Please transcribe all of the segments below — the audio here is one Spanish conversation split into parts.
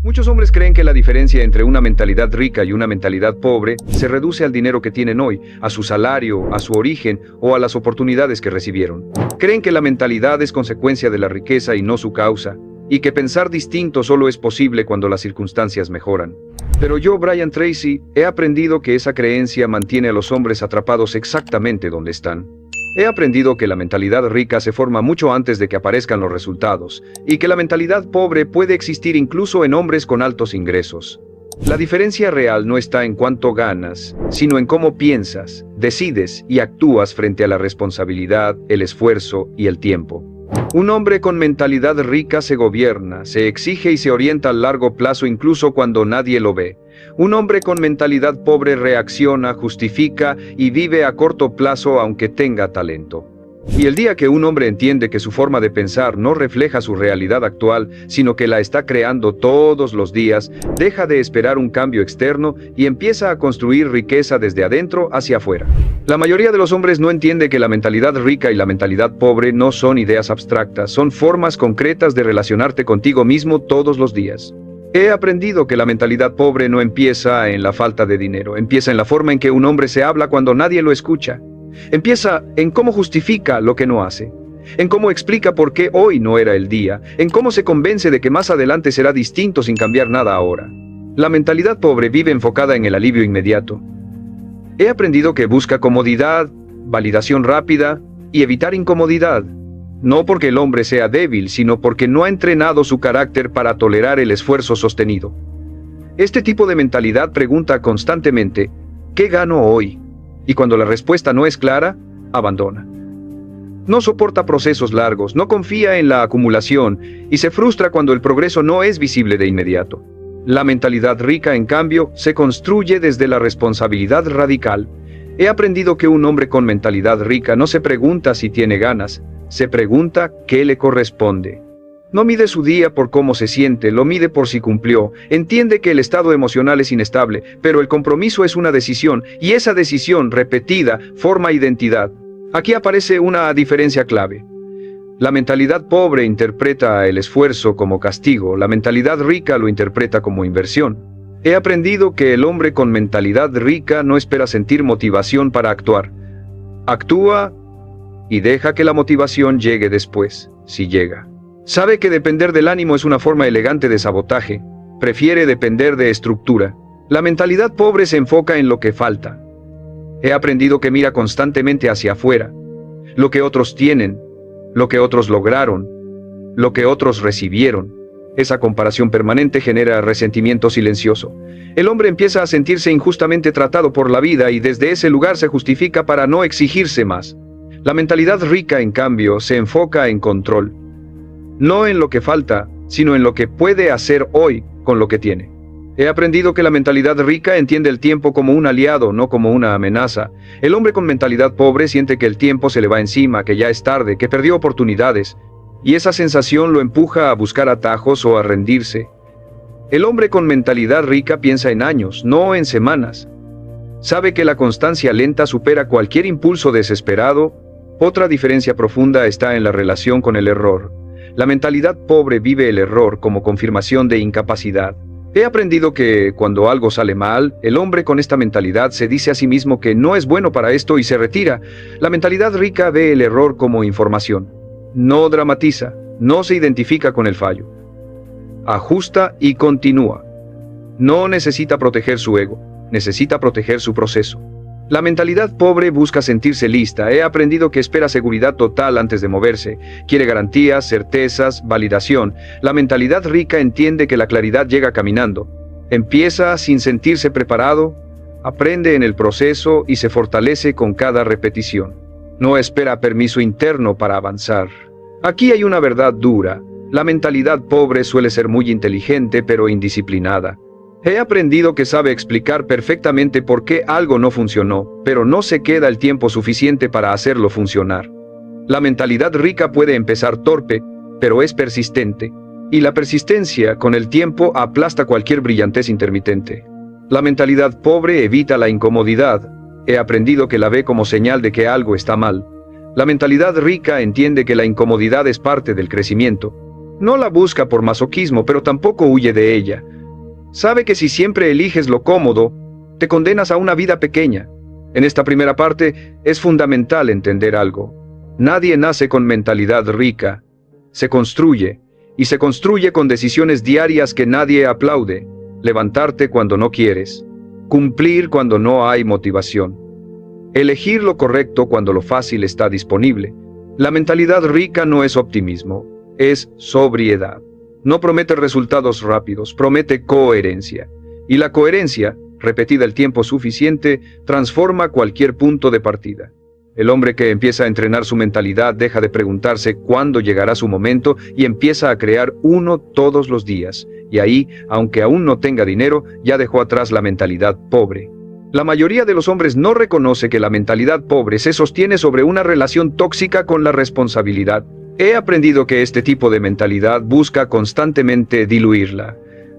Muchos hombres creen que la diferencia entre una mentalidad rica y una mentalidad pobre se reduce al dinero que tienen hoy, a su salario, a su origen o a las oportunidades que recibieron. Creen que la mentalidad es consecuencia de la riqueza y no su causa, y que pensar distinto solo es posible cuando las circunstancias mejoran. Pero yo, Brian Tracy, he aprendido que esa creencia mantiene a los hombres atrapados exactamente donde están. He aprendido que la mentalidad rica se forma mucho antes de que aparezcan los resultados, y que la mentalidad pobre puede existir incluso en hombres con altos ingresos. La diferencia real no está en cuánto ganas, sino en cómo piensas, decides y actúas frente a la responsabilidad, el esfuerzo y el tiempo. Un hombre con mentalidad rica se gobierna, se exige y se orienta a largo plazo incluso cuando nadie lo ve. Un hombre con mentalidad pobre reacciona, justifica y vive a corto plazo aunque tenga talento. Y el día que un hombre entiende que su forma de pensar no refleja su realidad actual, sino que la está creando todos los días, deja de esperar un cambio externo y empieza a construir riqueza desde adentro hacia afuera. La mayoría de los hombres no entiende que la mentalidad rica y la mentalidad pobre no son ideas abstractas, son formas concretas de relacionarte contigo mismo todos los días. He aprendido que la mentalidad pobre no empieza en la falta de dinero, empieza en la forma en que un hombre se habla cuando nadie lo escucha. Empieza en cómo justifica lo que no hace, en cómo explica por qué hoy no era el día, en cómo se convence de que más adelante será distinto sin cambiar nada ahora. La mentalidad pobre vive enfocada en el alivio inmediato. He aprendido que busca comodidad, validación rápida y evitar incomodidad. No porque el hombre sea débil, sino porque no ha entrenado su carácter para tolerar el esfuerzo sostenido. Este tipo de mentalidad pregunta constantemente, ¿qué gano hoy? Y cuando la respuesta no es clara, abandona. No soporta procesos largos, no confía en la acumulación y se frustra cuando el progreso no es visible de inmediato. La mentalidad rica, en cambio, se construye desde la responsabilidad radical. He aprendido que un hombre con mentalidad rica no se pregunta si tiene ganas, se pregunta qué le corresponde. No mide su día por cómo se siente, lo mide por si cumplió. Entiende que el estado emocional es inestable, pero el compromiso es una decisión, y esa decisión repetida forma identidad. Aquí aparece una diferencia clave. La mentalidad pobre interpreta el esfuerzo como castigo, la mentalidad rica lo interpreta como inversión. He aprendido que el hombre con mentalidad rica no espera sentir motivación para actuar. Actúa y deja que la motivación llegue después, si llega. Sabe que depender del ánimo es una forma elegante de sabotaje. Prefiere depender de estructura. La mentalidad pobre se enfoca en lo que falta. He aprendido que mira constantemente hacia afuera. Lo que otros tienen, lo que otros lograron, lo que otros recibieron. Esa comparación permanente genera resentimiento silencioso. El hombre empieza a sentirse injustamente tratado por la vida y desde ese lugar se justifica para no exigirse más. La mentalidad rica, en cambio, se enfoca en control. No en lo que falta, sino en lo que puede hacer hoy con lo que tiene. He aprendido que la mentalidad rica entiende el tiempo como un aliado, no como una amenaza. El hombre con mentalidad pobre siente que el tiempo se le va encima, que ya es tarde, que perdió oportunidades. Y esa sensación lo empuja a buscar atajos o a rendirse. El hombre con mentalidad rica piensa en años, no en semanas. Sabe que la constancia lenta supera cualquier impulso desesperado. Otra diferencia profunda está en la relación con el error. La mentalidad pobre vive el error como confirmación de incapacidad. He aprendido que, cuando algo sale mal, el hombre con esta mentalidad se dice a sí mismo que no es bueno para esto y se retira. La mentalidad rica ve el error como información. No dramatiza, no se identifica con el fallo. Ajusta y continúa. No necesita proteger su ego, necesita proteger su proceso. La mentalidad pobre busca sentirse lista. He aprendido que espera seguridad total antes de moverse. Quiere garantías, certezas, validación. La mentalidad rica entiende que la claridad llega caminando. Empieza sin sentirse preparado, aprende en el proceso y se fortalece con cada repetición. No espera permiso interno para avanzar. Aquí hay una verdad dura. La mentalidad pobre suele ser muy inteligente pero indisciplinada. He aprendido que sabe explicar perfectamente por qué algo no funcionó, pero no se queda el tiempo suficiente para hacerlo funcionar. La mentalidad rica puede empezar torpe, pero es persistente, y la persistencia con el tiempo aplasta cualquier brillantez intermitente. La mentalidad pobre evita la incomodidad. He aprendido que la ve como señal de que algo está mal. La mentalidad rica entiende que la incomodidad es parte del crecimiento. No la busca por masoquismo, pero tampoco huye de ella. Sabe que si siempre eliges lo cómodo, te condenas a una vida pequeña. En esta primera parte es fundamental entender algo. Nadie nace con mentalidad rica. Se construye, y se construye con decisiones diarias que nadie aplaude. Levantarte cuando no quieres. Cumplir cuando no hay motivación. Elegir lo correcto cuando lo fácil está disponible. La mentalidad rica no es optimismo, es sobriedad. No promete resultados rápidos, promete coherencia. Y la coherencia, repetida el tiempo suficiente, transforma cualquier punto de partida. El hombre que empieza a entrenar su mentalidad deja de preguntarse cuándo llegará su momento y empieza a crear uno todos los días. Y ahí, aunque aún no tenga dinero, ya dejó atrás la mentalidad pobre. La mayoría de los hombres no reconoce que la mentalidad pobre se sostiene sobre una relación tóxica con la responsabilidad. He aprendido que este tipo de mentalidad busca constantemente diluirla.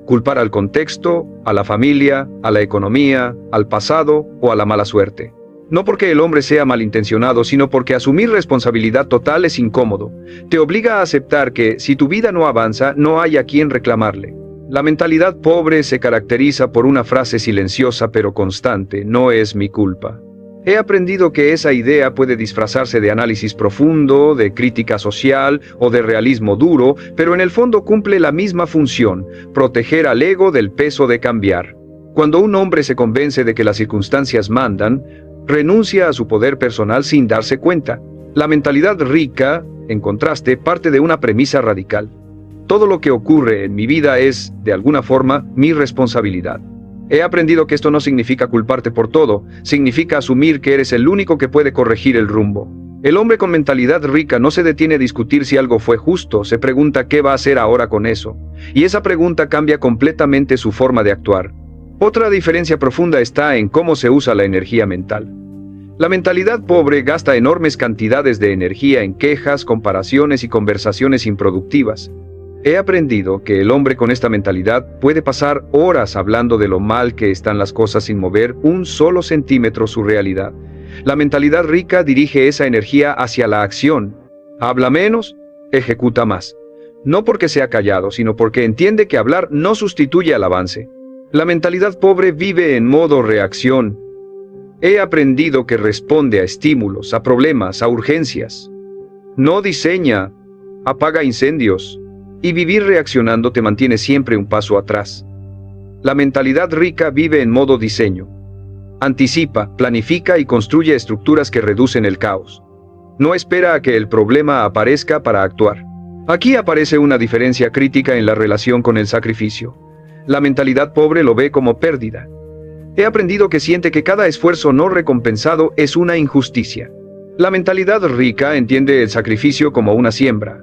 Culpar al contexto, a la familia, a la economía, al pasado o a la mala suerte. No porque el hombre sea malintencionado, sino porque asumir responsabilidad total es incómodo. Te obliga a aceptar que, si tu vida no avanza, no hay a quien reclamarle. La mentalidad pobre se caracteriza por una frase silenciosa pero constante: no es mi culpa. He aprendido que esa idea puede disfrazarse de análisis profundo, de crítica social o de realismo duro, pero en el fondo cumple la misma función: proteger al ego del peso de cambiar. Cuando un hombre se convence de que las circunstancias mandan, renuncia a su poder personal sin darse cuenta. La mentalidad rica, en contraste, parte de una premisa radical: todo lo que ocurre en mi vida es, de alguna forma, mi responsabilidad. He aprendido que esto no significa culparte por todo, significa asumir que eres el único que puede corregir el rumbo. El hombre con mentalidad rica no se detiene a discutir si algo fue justo, se pregunta qué va a hacer ahora con eso. Y esa pregunta cambia completamente su forma de actuar. Otra diferencia profunda está en cómo se usa la energía mental. La mentalidad pobre gasta enormes cantidades de energía en quejas, comparaciones y conversaciones improductivas. He aprendido que el hombre con esta mentalidad puede pasar horas hablando de lo mal que están las cosas sin mover un solo centímetro su realidad. La mentalidad rica dirige esa energía hacia la acción. Habla menos, ejecuta más. No porque sea callado, sino porque entiende que hablar no sustituye al avance. La mentalidad pobre vive en modo reacción. He aprendido que responde a estímulos, a problemas, a urgencias. No diseña, apaga incendios. Y vivir reaccionando te mantiene siempre un paso atrás. La mentalidad rica vive en modo diseño. Anticipa, planifica y construye estructuras que reducen el caos. No espera a que el problema aparezca para actuar. Aquí aparece una diferencia crítica en la relación con el sacrificio. La mentalidad pobre lo ve como pérdida. He aprendido que siente que cada esfuerzo no recompensado es una injusticia. La mentalidad rica entiende el sacrificio como una siembra.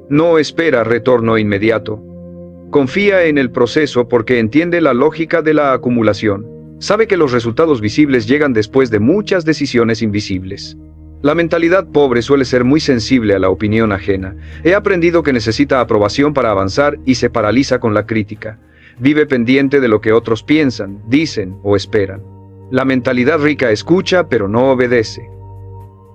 No espera retorno inmediato. Confía en el proceso porque entiende la lógica de la acumulación. Sabe que los resultados visibles llegan después de muchas decisiones invisibles. La mentalidad pobre suele ser muy sensible a la opinión ajena. He aprendido que necesita aprobación para avanzar y se paraliza con la crítica. Vive pendiente de lo que otros piensan, dicen o esperan. La mentalidad rica escucha pero no obedece.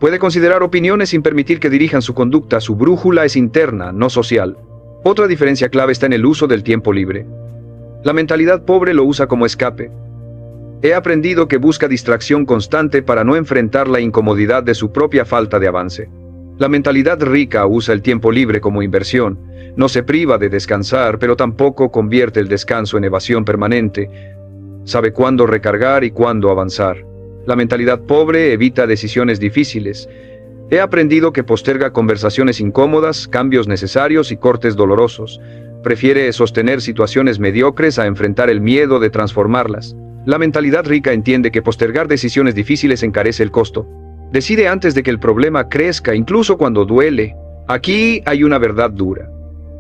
Puede considerar opiniones sin permitir que dirijan su conducta. Su brújula es interna, no social. Otra diferencia clave está en el uso del tiempo libre. La mentalidad pobre lo usa como escape. He aprendido que busca distracción constante para no enfrentar la incomodidad de su propia falta de avance. La mentalidad rica usa el tiempo libre como inversión. No se priva de descansar, pero tampoco convierte el descanso en evasión permanente. Sabe cuándo recargar y cuándo avanzar. La mentalidad pobre evita decisiones difíciles. He aprendido que posterga conversaciones incómodas, cambios necesarios y cortes dolorosos. Prefiere sostener situaciones mediocres a enfrentar el miedo de transformarlas. La mentalidad rica entiende que postergar decisiones difíciles encarece el costo. Decide antes de que el problema crezca, incluso cuando duele. Aquí hay una verdad dura.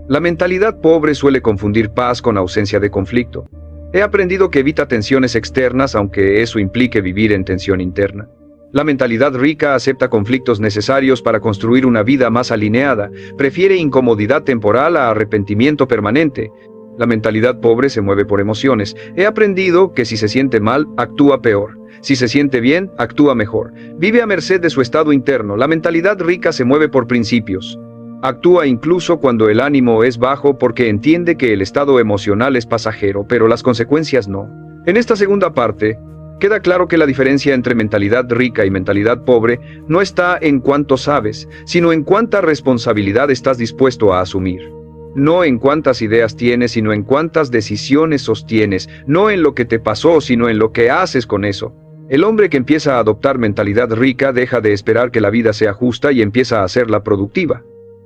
La mentalidad pobre suele confundir paz con ausencia de conflicto. He aprendido que evita tensiones externas, aunque eso implique vivir en tensión interna. La mentalidad rica acepta conflictos necesarios para construir una vida más alineada. Prefiere incomodidad temporal a arrepentimiento permanente. La mentalidad pobre se mueve por emociones. He aprendido que si se siente mal, actúa peor. Si se siente bien, actúa mejor. Vive a merced de su estado interno. La mentalidad rica se mueve por principios. Actúa incluso cuando el ánimo es bajo porque entiende que el estado emocional es pasajero, pero las consecuencias no. En esta segunda parte, queda claro que la diferencia entre mentalidad rica y mentalidad pobre no está en cuánto sabes, sino en cuánta responsabilidad estás dispuesto a asumir. No en cuántas ideas tienes, sino en cuántas decisiones sostienes, no en lo que te pasó, sino en lo que haces con eso. El hombre que empieza a adoptar mentalidad rica deja de esperar que la vida sea justa y empieza a hacerla productiva.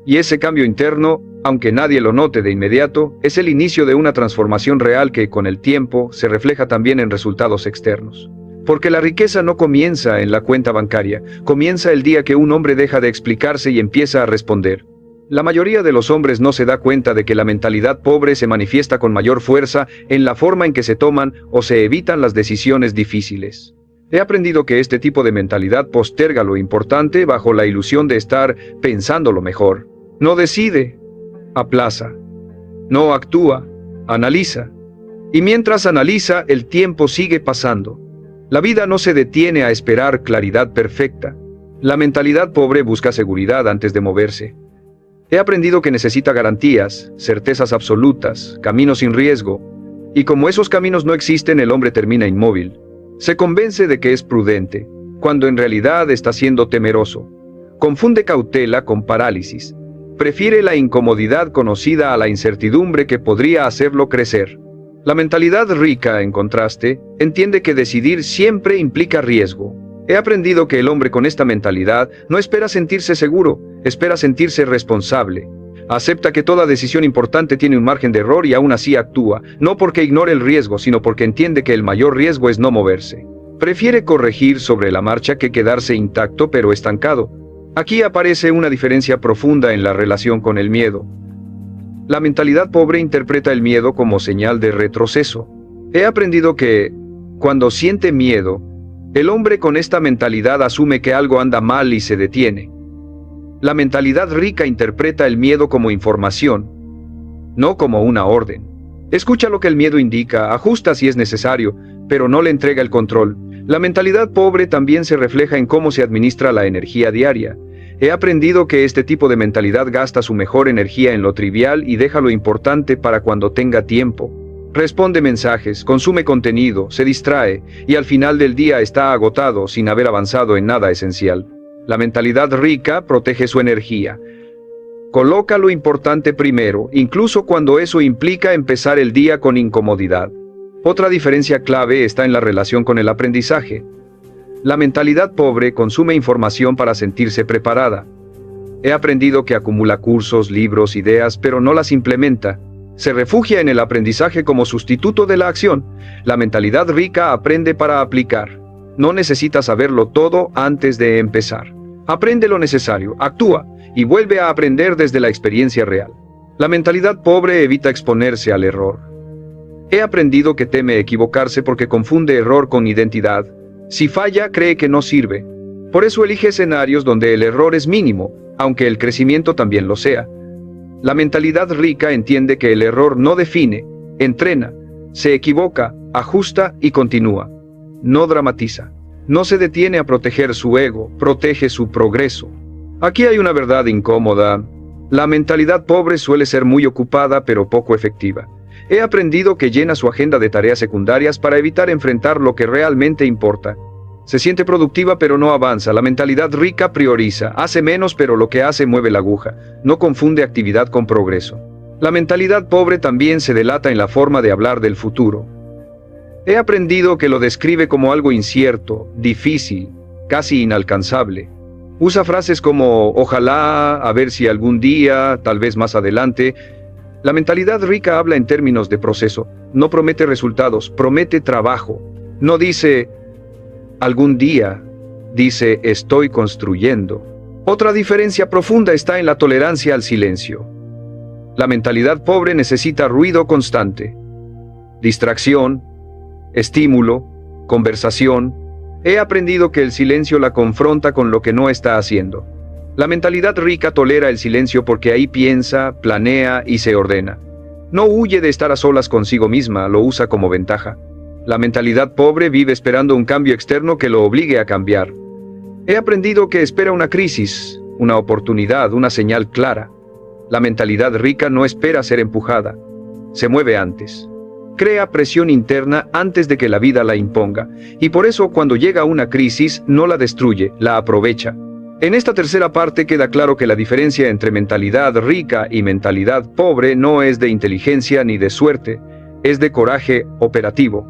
Y ese cambio interno, aunque nadie lo note de inmediato, es el inicio de una transformación real que, con el tiempo, se refleja también en resultados externos. Porque la riqueza no comienza en la cuenta bancaria, comienza el día que un hombre deja de explicarse y empieza a responder. La mayoría de los hombres no se da cuenta de que la mentalidad pobre se manifiesta con mayor fuerza en la forma en que se toman o se evitan las decisiones difíciles. He aprendido que este tipo de mentalidad posterga lo importante bajo la ilusión de estar pensando lo mejor. No decide, aplaza. No actúa, analiza. Y mientras analiza, el tiempo sigue pasando. La vida no se detiene a esperar claridad perfecta. La mentalidad pobre busca seguridad antes de moverse. He aprendido que necesita garantías, certezas absolutas, caminos sin riesgo. Y como esos caminos no existen, el hombre termina inmóvil. Se convence de que es prudente, cuando en realidad está siendo temeroso. Confunde cautela con parálisis. Prefiere la incomodidad conocida a la incertidumbre que podría hacerlo crecer. La mentalidad rica, en contraste, entiende que decidir siempre implica riesgo. He aprendido que el hombre con esta mentalidad no espera sentirse seguro, espera sentirse responsable. Acepta que toda decisión importante tiene un margen de error y aún así actúa, no porque ignore el riesgo, sino porque entiende que el mayor riesgo es no moverse. Prefiere corregir sobre la marcha que quedarse intacto pero estancado. Aquí aparece una diferencia profunda en la relación con el miedo. La mentalidad pobre interpreta el miedo como señal de retroceso. He aprendido que, cuando siente miedo, el hombre con esta mentalidad asume que algo anda mal y se detiene. La mentalidad rica interpreta el miedo como información, no como una orden. Escucha lo que el miedo indica, ajusta si es necesario, pero no le entrega el control. La mentalidad pobre también se refleja en cómo se administra la energía diaria. He aprendido que este tipo de mentalidad gasta su mejor energía en lo trivial y deja lo importante para cuando tenga tiempo. Responde mensajes, consume contenido, se distrae y al final del día está agotado sin haber avanzado en nada esencial. La mentalidad rica protege su energía. Coloca lo importante primero, incluso cuando eso implica empezar el día con incomodidad. Otra diferencia clave está en la relación con el aprendizaje. La mentalidad pobre consume información para sentirse preparada. He aprendido que acumula cursos, libros, ideas, pero no las implementa. Se refugia en el aprendizaje como sustituto de la acción. La mentalidad rica aprende para aplicar. No necesita saberlo todo antes de empezar. Aprende lo necesario, actúa y vuelve a aprender desde la experiencia real. La mentalidad pobre evita exponerse al error. He aprendido que teme equivocarse porque confunde error con identidad. Si falla, cree que no sirve. Por eso elige escenarios donde el error es mínimo, aunque el crecimiento también lo sea. La mentalidad rica entiende que el error no define, entrena, se equivoca, ajusta y continúa. No dramatiza. No se detiene a proteger su ego, protege su progreso. Aquí hay una verdad incómoda. La mentalidad pobre suele ser muy ocupada pero poco efectiva. He aprendido que llena su agenda de tareas secundarias para evitar enfrentar lo que realmente importa. Se siente productiva pero no avanza. La mentalidad rica prioriza, hace menos pero lo que hace mueve la aguja. No confunde actividad con progreso. La mentalidad pobre también se delata en la forma de hablar del futuro. He aprendido que lo describe como algo incierto, difícil, casi inalcanzable. Usa frases como ojalá, a ver si algún día, tal vez más adelante. La mentalidad rica habla en términos de proceso, no promete resultados, promete trabajo. No dice algún día, dice estoy construyendo. Otra diferencia profunda está en la tolerancia al silencio. La mentalidad pobre necesita ruido constante, distracción, estímulo, conversación. He aprendido que el silencio la confronta con lo que no está haciendo. La mentalidad rica tolera el silencio porque ahí piensa, planea y se ordena. No huye de estar a solas consigo misma, lo usa como ventaja. La mentalidad pobre vive esperando un cambio externo que lo obligue a cambiar. He aprendido que espera una crisis, una oportunidad, una señal clara. La mentalidad rica no espera ser empujada, se mueve antes. Crea presión interna antes de que la vida la imponga, y por eso cuando llega una crisis no la destruye, la aprovecha. En esta tercera parte queda claro que la diferencia entre mentalidad rica y mentalidad pobre no es de inteligencia ni de suerte, es de coraje operativo,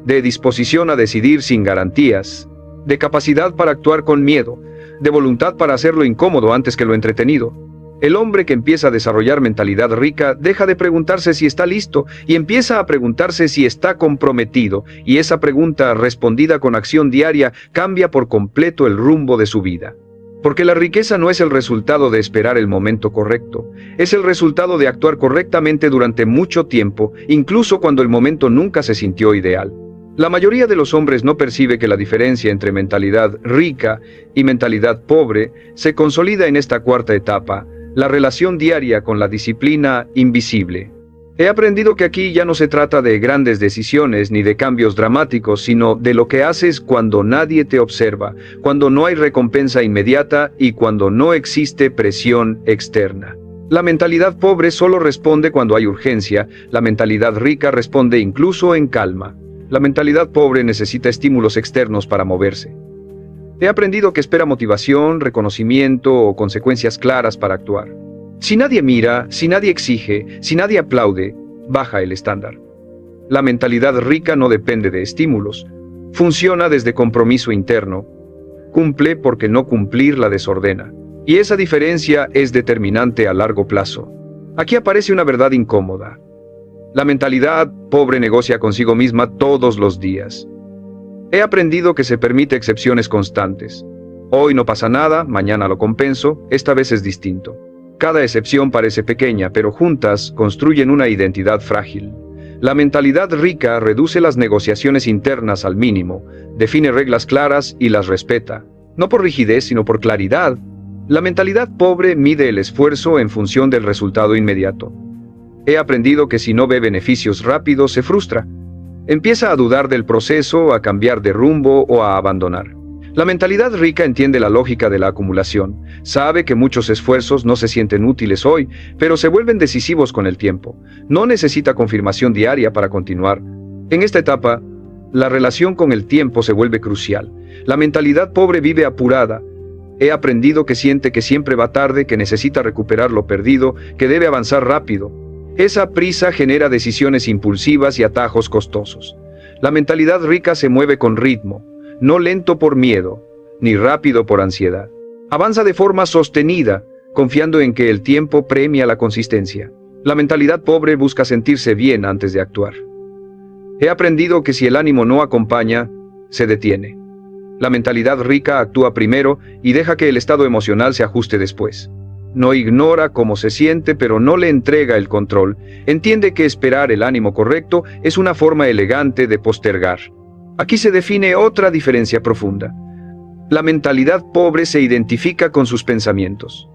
de disposición a decidir sin garantías, de capacidad para actuar con miedo, de voluntad para hacer lo incómodo antes que lo entretenido. El hombre que empieza a desarrollar mentalidad rica deja de preguntarse si está listo y empieza a preguntarse si está comprometido, y esa pregunta respondida con acción diaria cambia por completo el rumbo de su vida. Porque la riqueza no es el resultado de esperar el momento correcto, es el resultado de actuar correctamente durante mucho tiempo, incluso cuando el momento nunca se sintió ideal. La mayoría de los hombres no percibe que la diferencia entre mentalidad rica y mentalidad pobre se consolida en esta cuarta etapa, la relación diaria con la disciplina invisible. He aprendido que aquí ya no se trata de grandes decisiones ni de cambios dramáticos, sino de lo que haces cuando nadie te observa, cuando no hay recompensa inmediata y cuando no existe presión externa. La mentalidad pobre solo responde cuando hay urgencia, la mentalidad rica responde incluso en calma. La mentalidad pobre necesita estímulos externos para moverse. He aprendido que espera motivación, reconocimiento o consecuencias claras para actuar. Si nadie mira, si nadie exige, si nadie aplaude, baja el estándar. La mentalidad rica no depende de estímulos. Funciona desde compromiso interno. Cumple porque no cumplir la desordena. Y esa diferencia es determinante a largo plazo. Aquí aparece una verdad incómoda. La mentalidad pobre negocia consigo misma todos los días. He aprendido que se permite excepciones constantes. Hoy no pasa nada, mañana lo compenso, esta vez es distinto. Cada excepción parece pequeña, pero juntas construyen una identidad frágil. La mentalidad rica reduce las negociaciones internas al mínimo, define reglas claras y las respeta, no por rigidez, sino por claridad. La mentalidad pobre mide el esfuerzo en función del resultado inmediato. He aprendido que si no ve beneficios rápidos, se frustra. Empieza a dudar del proceso, a cambiar de rumbo o a abandonar. La mentalidad rica entiende la lógica de la acumulación, sabe que muchos esfuerzos no se sienten útiles hoy, pero se vuelven decisivos con el tiempo. No necesita confirmación diaria para continuar. En esta etapa, la relación con el tiempo se vuelve crucial. La mentalidad pobre vive apurada. He aprendido que siente que siempre va tarde, que necesita recuperar lo perdido, que debe avanzar rápido. Esa prisa genera decisiones impulsivas y atajos costosos. La mentalidad rica se mueve con ritmo, no lento por miedo, ni rápido por ansiedad. Avanza de forma sostenida, confiando en que el tiempo premia la consistencia. La mentalidad pobre busca sentirse bien antes de actuar. He aprendido que si el ánimo no acompaña, se detiene. La mentalidad rica actúa primero y deja que el estado emocional se ajuste después. No ignora cómo se siente, pero no le entrega el control. Entiende que esperar el ánimo correcto es una forma elegante de postergar. Aquí se define otra diferencia profunda. La mentalidad pobre se identifica con sus pensamientos.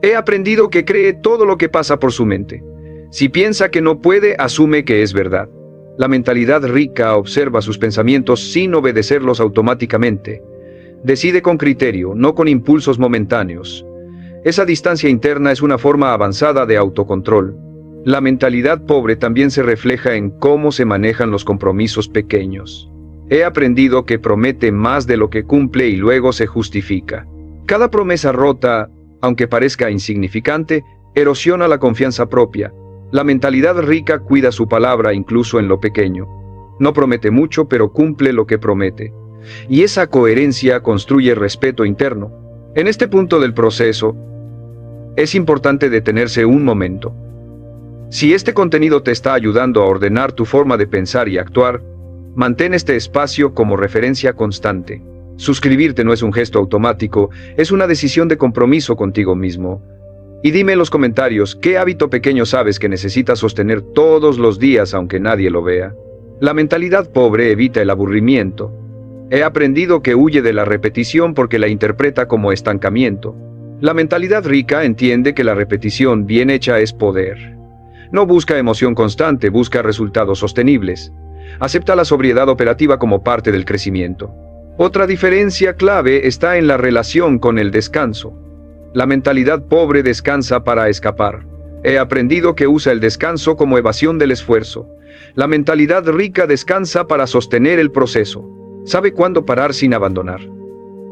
He aprendido que cree todo lo que pasa por su mente. Si piensa que no puede, asume que es verdad. La mentalidad rica observa sus pensamientos sin obedecerlos automáticamente. Decide con criterio, no con impulsos momentáneos. Esa distancia interna es una forma avanzada de autocontrol. La mentalidad pobre también se refleja en cómo se manejan los compromisos pequeños. He aprendido que promete más de lo que cumple y luego se justifica. Cada promesa rota, aunque parezca insignificante, erosiona la confianza propia. La mentalidad rica cuida su palabra incluso en lo pequeño. No promete mucho, pero cumple lo que promete. Y esa coherencia construye respeto interno. En este punto del proceso, es importante detenerse un momento. Si este contenido te está ayudando a ordenar tu forma de pensar y actuar, mantén este espacio como referencia constante. Suscribirte no es un gesto automático, es una decisión de compromiso contigo mismo. Y dime en los comentarios, ¿qué hábito pequeño sabes que necesitas sostener todos los días aunque nadie lo vea? La mentalidad pobre evita el aburrimiento. He aprendido que huye de la repetición porque la interpreta como estancamiento. La mentalidad rica entiende que la repetición bien hecha es poder. No busca emoción constante, busca resultados sostenibles. Acepta la sobriedad operativa como parte del crecimiento. Otra diferencia clave está en la relación con el descanso. La mentalidad pobre descansa para escapar. He aprendido que usa el descanso como evasión del esfuerzo. La mentalidad rica descansa para sostener el proceso. Sabe cuándo parar sin abandonar.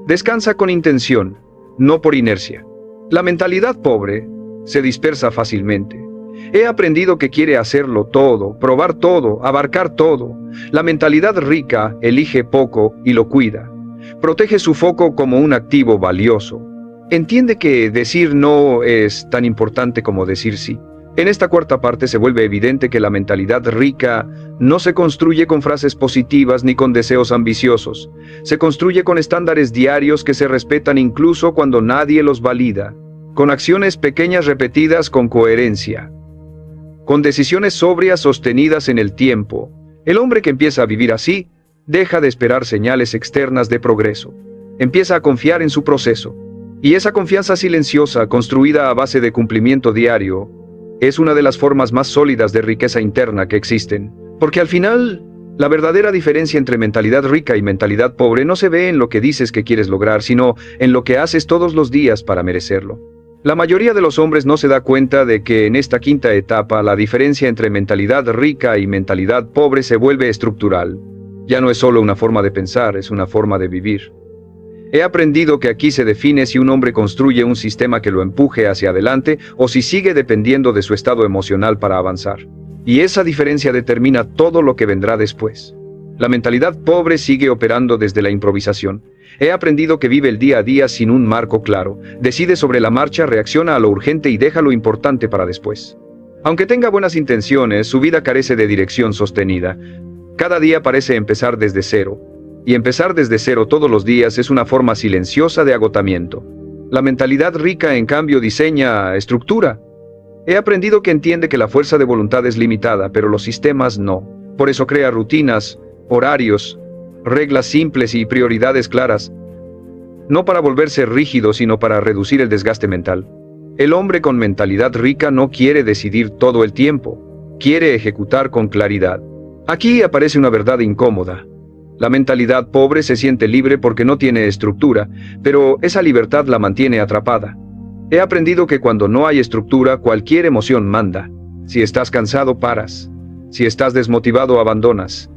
Descansa con intención, no por inercia. La mentalidad pobre se dispersa fácilmente. He aprendido que quiere hacerlo todo, probar todo, abarcar todo. La mentalidad rica elige poco y lo cuida. Protege su foco como un activo valioso. Entiende que decir no es tan importante como decir sí. En esta cuarta parte se vuelve evidente que la mentalidad rica no se construye con frases positivas ni con deseos ambiciosos. Se construye con estándares diarios que se respetan incluso cuando nadie los valida. Con acciones pequeñas repetidas con coherencia. Con decisiones sobrias sostenidas en el tiempo. El hombre que empieza a vivir así, deja de esperar señales externas de progreso. Empieza a confiar en su proceso. Y esa confianza silenciosa, construida a base de cumplimiento diario, es una de las formas más sólidas de riqueza interna que existen. Porque al final, la verdadera diferencia entre mentalidad rica y mentalidad pobre no se ve en lo que dices que quieres lograr, sino en lo que haces todos los días para merecerlo. La mayoría de los hombres no se da cuenta de que en esta quinta etapa la diferencia entre mentalidad rica y mentalidad pobre se vuelve estructural. Ya no es solo una forma de pensar, es una forma de vivir. He aprendido que aquí se define si un hombre construye un sistema que lo empuje hacia adelante o si sigue dependiendo de su estado emocional para avanzar. Y esa diferencia determina todo lo que vendrá después. La mentalidad pobre sigue operando desde la improvisación. He aprendido que vive el día a día sin un marco claro. Decide sobre la marcha, reacciona a lo urgente y deja lo importante para después. Aunque tenga buenas intenciones, su vida carece de dirección sostenida. Cada día parece empezar desde cero. Y empezar desde cero todos los días es una forma silenciosa de agotamiento. La mentalidad rica, en cambio, diseña estructura. He aprendido que entiende que la fuerza de voluntad es limitada, pero los sistemas no. Por eso crea rutinas, horarios, reglas simples y prioridades claras. No para volverse rígido, sino para reducir el desgaste mental. El hombre con mentalidad rica no quiere decidir todo el tiempo. Quiere ejecutar con claridad. Aquí aparece una verdad incómoda. La mentalidad pobre se siente libre porque no tiene estructura, pero esa libertad la mantiene atrapada. He aprendido que cuando no hay estructura, cualquier emoción manda. Si estás cansado, paras. Si estás desmotivado, abandonas.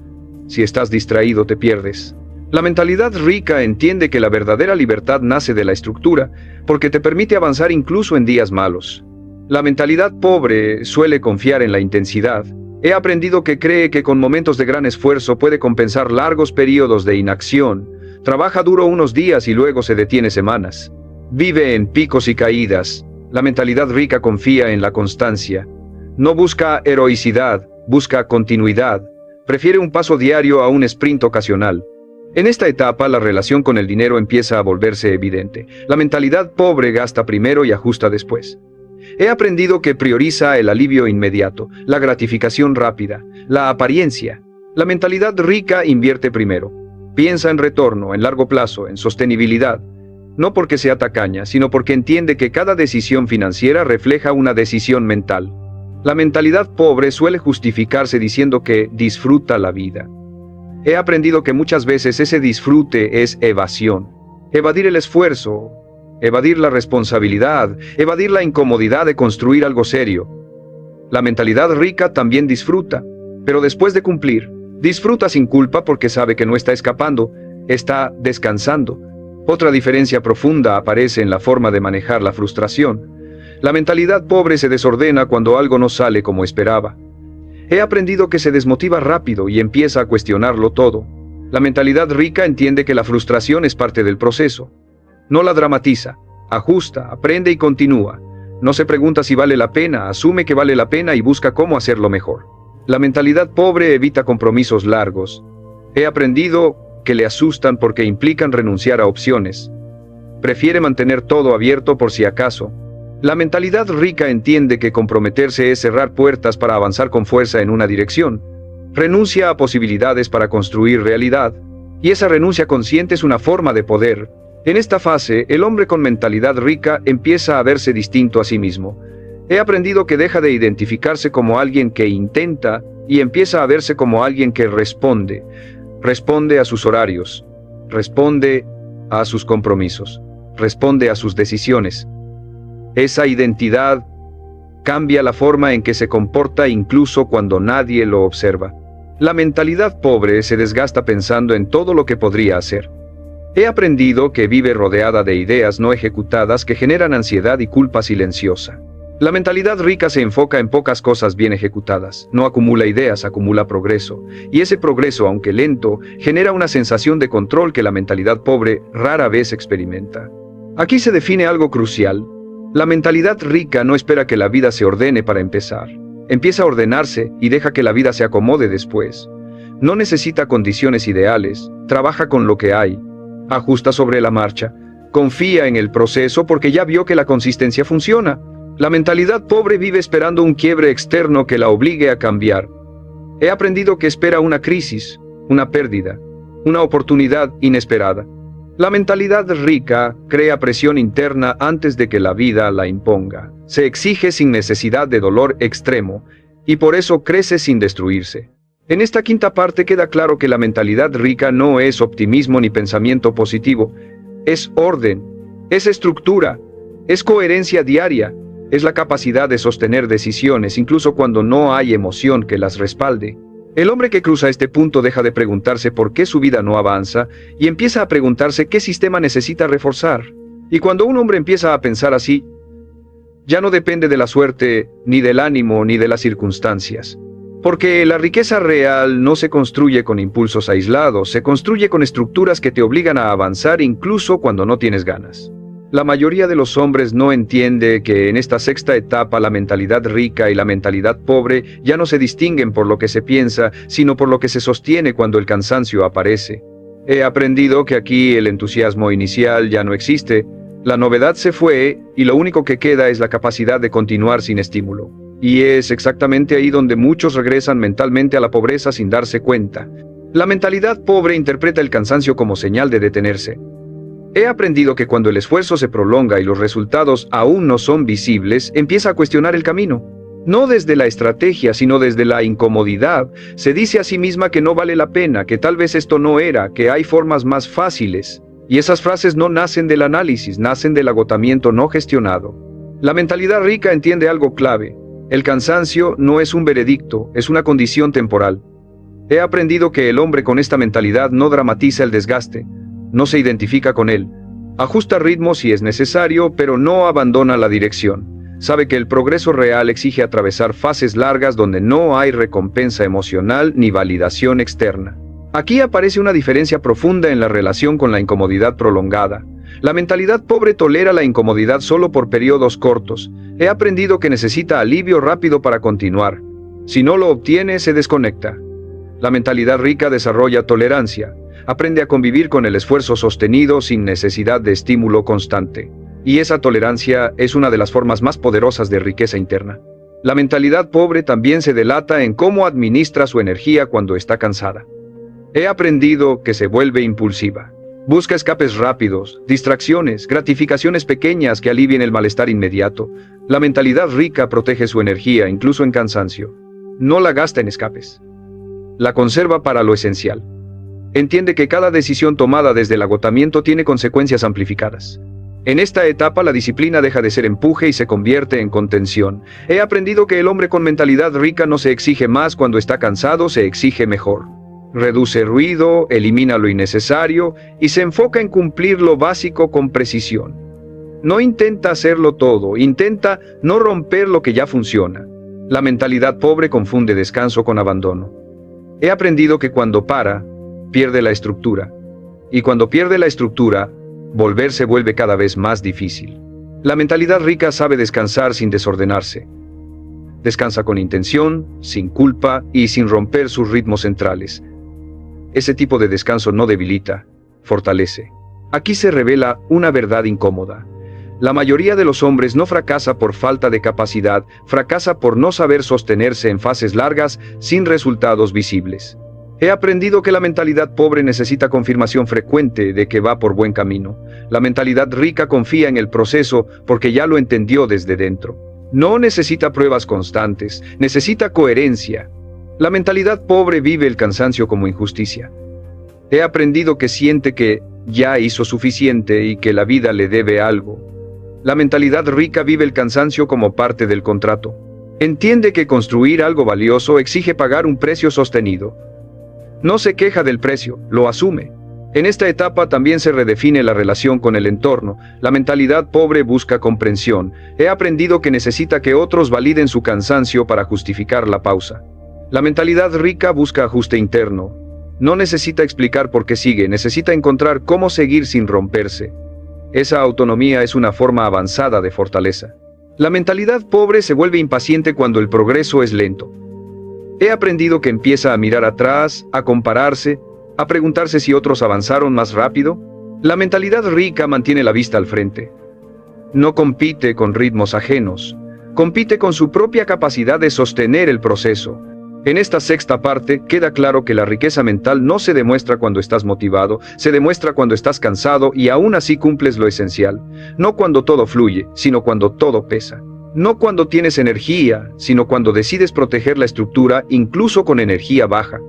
Si estás distraído, te pierdes. La mentalidad rica entiende que la verdadera libertad nace de la estructura, porque te permite avanzar incluso en días malos. La mentalidad pobre suele confiar en la intensidad. He aprendido que cree que con momentos de gran esfuerzo puede compensar largos periodos de inacción. Trabaja duro unos días y luego se detiene semanas. Vive en picos y caídas. La mentalidad rica confía en la constancia. No busca heroicidad, busca continuidad. Prefiere un paso diario a un sprint ocasional. En esta etapa, la relación con el dinero empieza a volverse evidente. La mentalidad pobre gasta primero y ajusta después. He aprendido que prioriza el alivio inmediato, la gratificación rápida, la apariencia. La mentalidad rica invierte primero. Piensa en retorno, en largo plazo, en sostenibilidad. No porque sea tacaña, sino porque entiende que cada decisión financiera refleja una decisión mental. La mentalidad pobre suele justificarse diciendo que disfruta la vida. He aprendido que muchas veces ese disfrute es evasión. Evadir el esfuerzo, evadir la responsabilidad, evadir la incomodidad de construir algo serio. La mentalidad rica también disfruta, pero después de cumplir, disfruta sin culpa porque sabe que no está escapando, está descansando. Otra diferencia profunda aparece en la forma de manejar la frustración. La mentalidad pobre se desordena cuando algo no sale como esperaba. He aprendido que se desmotiva rápido y empieza a cuestionarlo todo. La mentalidad rica entiende que la frustración es parte del proceso. No la dramatiza, ajusta, aprende y continúa. No se pregunta si vale la pena, asume que vale la pena y busca cómo hacerlo mejor. La mentalidad pobre evita compromisos largos. He aprendido que le asustan porque implican renunciar a opciones. Prefiere mantener todo abierto por si acaso. La mentalidad rica entiende que comprometerse es cerrar puertas para avanzar con fuerza en una dirección. Renuncia a posibilidades para construir realidad. Y esa renuncia consciente es una forma de poder. En esta fase, el hombre con mentalidad rica empieza a verse distinto a sí mismo. He aprendido que deja de identificarse como alguien que intenta y empieza a verse como alguien que responde. Responde a sus horarios. Responde a sus compromisos. Responde a sus decisiones. Esa identidad cambia la forma en que se comporta incluso cuando nadie lo observa. La mentalidad pobre se desgasta pensando en todo lo que podría hacer. He aprendido que vive rodeada de ideas no ejecutadas que generan ansiedad y culpa silenciosa. La mentalidad rica se enfoca en pocas cosas bien ejecutadas, no acumula ideas, acumula progreso, y ese progreso, aunque lento, genera una sensación de control que la mentalidad pobre rara vez experimenta. Aquí se define algo crucial. La mentalidad rica no espera que la vida se ordene para empezar. Empieza a ordenarse y deja que la vida se acomode después. No necesita condiciones ideales, trabaja con lo que hay, ajusta sobre la marcha, confía en el proceso porque ya vio que la consistencia funciona. La mentalidad pobre vive esperando un quiebre externo que la obligue a cambiar. He aprendido que espera una crisis, una pérdida, una oportunidad inesperada. La mentalidad rica crea presión interna antes de que la vida la imponga. Se exige sin necesidad de dolor extremo y por eso crece sin destruirse. En esta quinta parte queda claro que la mentalidad rica no es optimismo ni pensamiento positivo, es orden, es estructura, es coherencia diaria, es la capacidad de sostener decisiones incluso cuando no hay emoción que las respalde. El hombre que cruza este punto deja de preguntarse por qué su vida no avanza y empieza a preguntarse qué sistema necesita reforzar. Y cuando un hombre empieza a pensar así, ya no depende de la suerte, ni del ánimo, ni de las circunstancias. Porque la riqueza real no se construye con impulsos aislados, se construye con estructuras que te obligan a avanzar incluso cuando no tienes ganas. La mayoría de los hombres no entiende que en esta sexta etapa la mentalidad rica y la mentalidad pobre ya no se distinguen por lo que se piensa, sino por lo que se sostiene cuando el cansancio aparece. He aprendido que aquí el entusiasmo inicial ya no existe, la novedad se fue y lo único que queda es la capacidad de continuar sin estímulo. Y es exactamente ahí donde muchos regresan mentalmente a la pobreza sin darse cuenta. La mentalidad pobre interpreta el cansancio como señal de detenerse. He aprendido que cuando el esfuerzo se prolonga y los resultados aún no son visibles, empieza a cuestionar el camino. No desde la estrategia, sino desde la incomodidad, se dice a sí misma que no vale la pena, que tal vez esto no era, que hay formas más fáciles. Y esas frases no nacen del análisis, nacen del agotamiento no gestionado. La mentalidad rica entiende algo clave. El cansancio no es un veredicto, es una condición temporal. He aprendido que el hombre con esta mentalidad no dramatiza el desgaste, no se identifica con él, ajusta ritmo si es necesario, pero no abandona la dirección. Sabe que el progreso real exige atravesar fases largas donde no hay recompensa emocional ni validación externa. Aquí aparece una diferencia profunda en la relación con la incomodidad prolongada. La mentalidad pobre tolera la incomodidad solo por periodos cortos. He aprendido que necesita alivio rápido para continuar. Si no lo obtiene, se desconecta. La mentalidad rica desarrolla tolerancia. Aprende a convivir con el esfuerzo sostenido sin necesidad de estímulo constante. Y esa tolerancia es una de las formas más poderosas de riqueza interna. La mentalidad pobre también se delata en cómo administra su energía cuando está cansada. He aprendido que se vuelve impulsiva. Busca escapes rápidos, distracciones, gratificaciones pequeñas que alivien el malestar inmediato. La mentalidad rica protege su energía incluso en cansancio. No la gasta en escapes. La conserva para lo esencial. Entiende que cada decisión tomada desde el agotamiento tiene consecuencias amplificadas. En esta etapa la disciplina deja de ser empuje y se convierte en contención. He aprendido que el hombre con mentalidad rica no se exige más cuando está cansado, se exige mejor. Reduce ruido, elimina lo innecesario y se enfoca en cumplir lo básico con precisión. No intenta hacerlo todo, intenta no romper lo que ya funciona. La mentalidad pobre confunde descanso con abandono. He aprendido que cuando para, pierde la estructura. Y cuando pierde la estructura, volver se vuelve cada vez más difícil. La mentalidad rica sabe descansar sin desordenarse. Descansa con intención, sin culpa y sin romper sus ritmos centrales. Ese tipo de descanso no debilita, fortalece. Aquí se revela una verdad incómoda. La mayoría de los hombres no fracasa por falta de capacidad, fracasa por no saber sostenerse en fases largas sin resultados visibles. He aprendido que la mentalidad pobre necesita confirmación frecuente de que va por buen camino. La mentalidad rica confía en el proceso porque ya lo entendió desde dentro. No necesita pruebas constantes, necesita coherencia. La mentalidad pobre vive el cansancio como injusticia. He aprendido que siente que ya hizo suficiente y que la vida le debe algo. La mentalidad rica vive el cansancio como parte del contrato. Entiende que construir algo valioso exige pagar un precio sostenido. No se queja del precio, lo asume. En esta etapa también se redefine la relación con el entorno. La mentalidad pobre busca comprensión. He aprendido que necesita que otros validen su cansancio para justificar la pausa. La mentalidad rica busca ajuste interno. No necesita explicar por qué sigue, necesita encontrar cómo seguir sin romperse. Esa autonomía es una forma avanzada de fortaleza. La mentalidad pobre se vuelve impaciente cuando el progreso es lento. He aprendido que empieza a mirar atrás, a compararse, a preguntarse si otros avanzaron más rápido. La mentalidad rica mantiene la vista al frente. No compite con ritmos ajenos, compite con su propia capacidad de sostener el proceso. En esta sexta parte queda claro que la riqueza mental no se demuestra cuando estás motivado, se demuestra cuando estás cansado y aún así cumples lo esencial. No cuando todo fluye, sino cuando todo pesa. No cuando tienes energía, sino cuando decides proteger la estructura incluso con energía baja.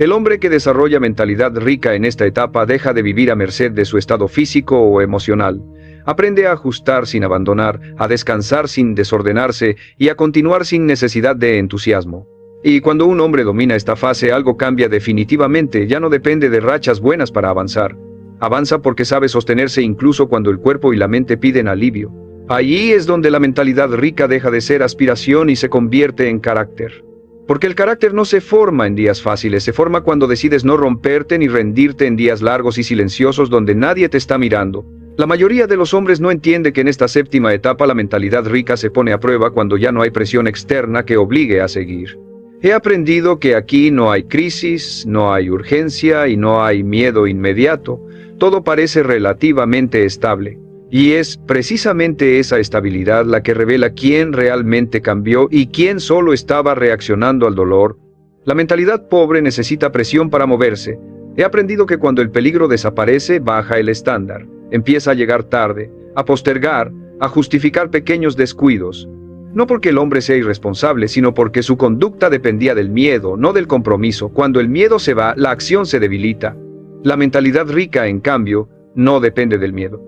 El hombre que desarrolla mentalidad rica en esta etapa deja de vivir a merced de su estado físico o emocional. Aprende a ajustar sin abandonar, a descansar sin desordenarse y a continuar sin necesidad de entusiasmo. Y cuando un hombre domina esta fase, algo cambia definitivamente, ya no depende de rachas buenas para avanzar. Avanza porque sabe sostenerse incluso cuando el cuerpo y la mente piden alivio. Allí es donde la mentalidad rica deja de ser aspiración y se convierte en carácter. Porque el carácter no se forma en días fáciles, se forma cuando decides no romperte ni rendirte en días largos y silenciosos donde nadie te está mirando. La mayoría de los hombres no entiende que en esta séptima etapa la mentalidad rica se pone a prueba cuando ya no hay presión externa que obligue a seguir. He aprendido que aquí no hay crisis, no hay urgencia y no hay miedo inmediato. Todo parece relativamente estable. Y es precisamente esa estabilidad la que revela quién realmente cambió y quién solo estaba reaccionando al dolor. La mentalidad pobre necesita presión para moverse. He aprendido que cuando el peligro desaparece, baja el estándar. Empieza a llegar tarde, a postergar, a justificar pequeños descuidos. No porque el hombre sea irresponsable, sino porque su conducta dependía del miedo, no del compromiso. Cuando el miedo se va, la acción se debilita. La mentalidad rica, en cambio, no depende del miedo.